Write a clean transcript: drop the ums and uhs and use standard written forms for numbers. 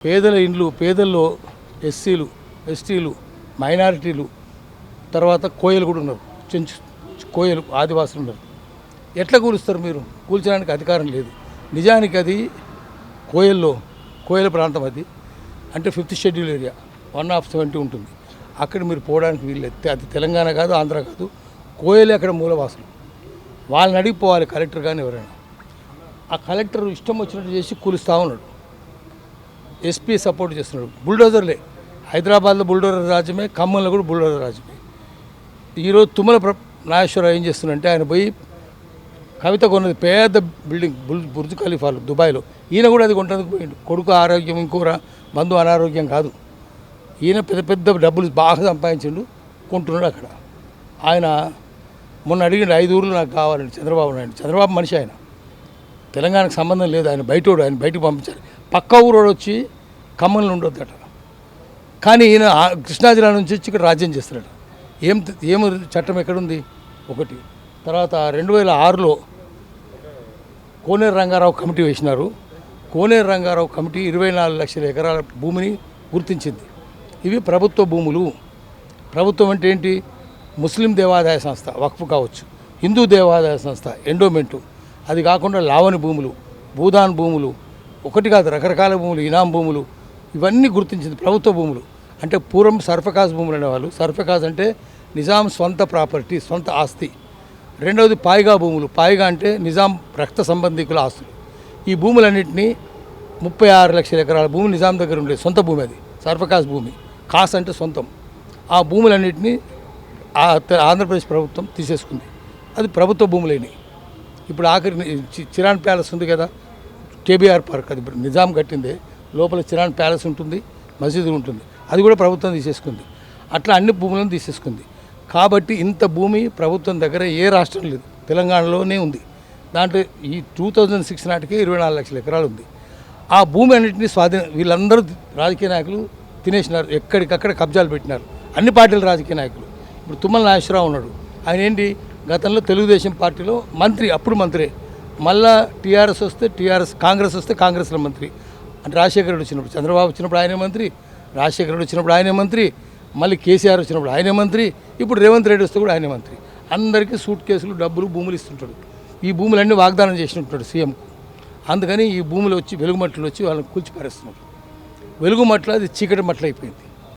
పేదల ఇండ్లు పేదల్లో ఎస్సీలు ఎస్టీలు మైనారిటీలు తర్వాత కోయలు కూడా ఉన్నారు. చెంచు కోయలు ఆదివాసులు ఉన్నారు. ఎట్లా కూలుస్తారు మీరు? కూల్చడానికి అధికారం లేదు. నిజానికి అది కోయల ప్రాంతం. అది అంటే 5th షెడ్యూల్ ఏరియా 1/70 ఉంటుంది. అక్కడ మీరు పోవడానికి వీల్లేదు. అది తెలంగాణ కాదు, ఆంధ్ర కాదు. కోయలు అక్కడ మూలవాసులు. వాళ్ళని అడిగిపోవాలి కలెక్టర్ కానీ ఎవరైనా. ఆ కలెక్టర్ ఇష్టం వచ్చినట్టు చేసి కూలుస్తూ ఉన్నాడు. ఎస్పీ సపోర్ట్ చేస్తున్నాడు. బుల్డోజర్లే. హైదరాబాద్లో బుల్డోజర్ రాజ్యమే, ఖమ్మంలో కూడా బుల్డోజర్ రాజ్యమే. ఈరోజు తుమ్మల నాగేశ్వరరావు ఏం చేస్తున్నాడంటే, ఆయన పోయి కవిత కొన్నది పెద్ద బిల్డింగ్ బుర్జ్ ఖలీఫాలు దుబాయ్లో. ఈయన కూడా అది కొంటందుకు పోయిండు. కొడుకు ఆరోగ్యం ఇంకోరా బంధు అనారోగ్యం కాదు. ఈయన పెద్ద పెద్ద డబ్బులు బాగా సంపాదించిండు, కొంటున్నాడు అక్కడ. ఆయన మొన్న అడిగిండు 5 ఊర్లు నాకు కావాలండి చంద్రబాబు నాయుడు. చంద్రబాబు మనిషి ఆయన, తెలంగాణకు సంబంధం లేదు. ఆయన బయటోడు, ఆయన బయటకు పంపించాలి. పక్క ఊరోడు వచ్చి ఖమ్మంలో ఉండొద్దట. కానీ ఈయన కృష్ణా జిల్లా నుంచి వచ్చి ఇక్కడ రాజ్యం చేస్తున్నాడు. ఏం చట్టం ఎక్కడుంది? ఒకటి. తర్వాత 2006లో కోనేరు రంగారావు కమిటీ వేసినారు. కోనేరు రంగారావు కమిటీ 24 లక్షల ఎకరాల భూమిని గుర్తించింది. ఇవి ప్రభుత్వ భూములు. ప్రభుత్వం అంటే ఏంటి? ముస్లిం దేవాదాయ సంస్థ వక్ఫ్ కావచ్చు, హిందూ దేవాదాయ సంస్థ ఎండోమెంటు, అది కాకుండా లావణి భూములు, భూదాన్ భూములు, ఒకటి కాదు రకరకాల భూములు, ఇనాం భూములు, ఇవన్నీ గుర్తించింది ప్రభుత్వ భూములు. అంటే పూర్వం సర్ఫకాజ్ భూములు అనేవాళ్ళు. సర్ఫకాజ్ అంటే నిజాం స్వంత ప్రాపర్టీ, సొంత ఆస్తి. రెండవది పాయిగా భూములు. పాయిగా అంటే నిజాం రక్త సంబంధికుల ఆస్తులు. ఈ భూములన్నింటినీ 36 లక్షల ఎకరాల భూమి నిజాం దగ్గర ఉండే సొంత భూమి. అది సర్ఫకాజ్ భూమి. కాస్ అంటే సొంతం. ఆ భూములన్నింటినీ ఆంధ్రప్రదేశ్ ప్రభుత్వం తీసేసుకుంది. అది ప్రభుత్వ భూములేని. ఇప్పుడు ఆఖరి చిరాన్ ప్యాలెస్ ఉంది కదా, కేబీఆర్ పార్క్, అది నిజాం కట్టిందే. లోపల చిరాన్ ప్యాలెస్ ఉంటుంది, మసీదు ఉంటుంది. అది కూడా ప్రభుత్వం తీసేసుకుంది. అట్లా అన్ని భూములను తీసేసుకుంది. కాబట్టి ఇంత భూమి ప్రభుత్వం దగ్గర ఏ రాష్ట్రం లేదు, తెలంగాణలోనే ఉంది. దాంట్లో ఈ 2006 నాటికే 24 లక్షల ఎకరాలు ఉంది. ఆ భూమి అన్నింటినీ వీళ్ళందరూ రాజకీయ నాయకులు తినేసినారు. ఎక్కడికక్కడ కబ్జాలు పెట్టినారు, అన్ని పార్టీల రాజకీయ నాయకులు. ఇప్పుడు తుమ్మల నాగేశ్వరరావు ఉన్నాడు. ఆయన ఏంటి, గతంలో తెలుగుదేశం పార్టీలో మంత్రి, అప్పుడు మంత్రి. మళ్ళా టీఆర్ఎస్ వస్తే టీఆర్ఎస్, కాంగ్రెస్ వస్తే కాంగ్రెస్లో మంత్రి. అంటే రాజశేఖర రెడ్డి వచ్చినప్పుడు, చంద్రబాబు వచ్చినప్పుడు ఆయనే మంత్రి, రాజశేఖర రెడ్డి వచ్చినప్పుడు ఆయనే మంత్రి, మళ్ళీ కేసీఆర్ వచ్చినప్పుడు ఆయనే మంత్రి, ఇప్పుడు రేవంత్ రెడ్డి వస్తే కూడా ఆయనే మంత్రి. అందరికీ సూట్ కేసులు, డబ్బులు, భూములు ఇస్తుంటాడు. ఈ భూములన్నీ వాగ్దానం చేసినట్టు సీఎంకు. అందుకని ఈ భూములు వచ్చి వెలుగుమట్లు వచ్చి వాళ్ళని కూల్చిపారేస్తున్నారు. వెలుగుమట్ల అది చీకటి మట్ల అయిపోయింది.